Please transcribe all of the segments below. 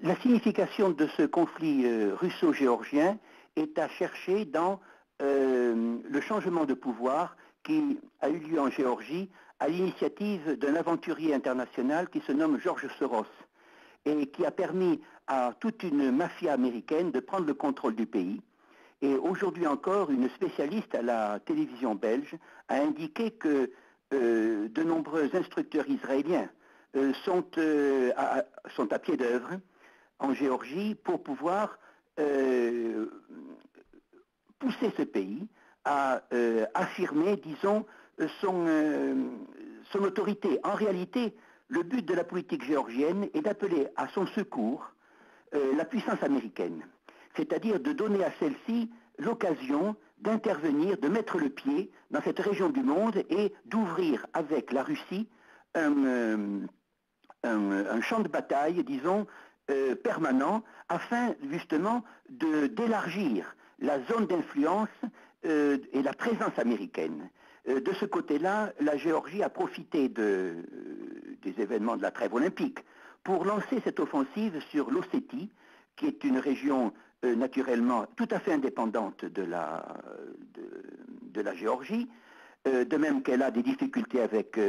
La signification de ce conflit russo-géorgien est à chercher dans le changement de pouvoir qui a eu lieu en Géorgie à l'initiative d'un aventurier international qui se nomme George Soros et qui a permis à toute une mafia américaine de prendre le contrôle du pays. Et aujourd'hui encore, une spécialiste à la télévision belge a indiqué que de nombreux instructeurs israéliens sont à pied d'œuvre en Géorgie pour pouvoir pousser ce pays à affirmer, disons, son autorité. En réalité, le but de la politique géorgienne est d'appeler à son secours la puissance américaine, c'est-à-dire de donner à celle-ci l'occasion d'intervenir, de mettre le pied dans cette région du monde et d'ouvrir avec la Russie un champ de bataille, disons, permanent, afin justement d'élargir la zone d'influence et la présence américaine. De ce côté-là, la Géorgie a profité des événements de la trêve olympique pour lancer cette offensive sur l'Ossétie, qui est une région naturellement tout à fait indépendante de la Géorgie, de même qu'elle a des difficultés avec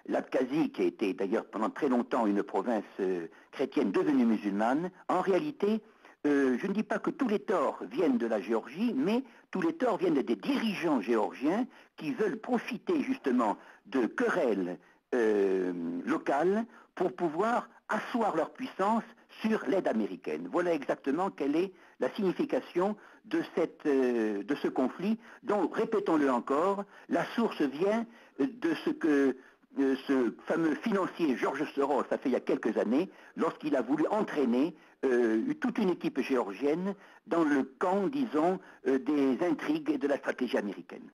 l'Abkhazie, qui a été d'ailleurs pendant très longtemps une province chrétienne devenue musulmane. En réalité, je ne dis pas que tous les torts viennent de la Géorgie, mais tous les torts viennent des dirigeants géorgiens qui veulent profiter justement de querelles locales pour pouvoir asseoir leur puissance sur l'aide américaine. Voilà exactement quelle est la signification de ce conflit, dont, répétons-le encore, la source vient de ce que ce fameux financier George Soros a fait il y a quelques années, lorsqu'il a voulu entraîner toute une équipe géorgienne dans le camp, disons, des intrigues et de la stratégie américaine.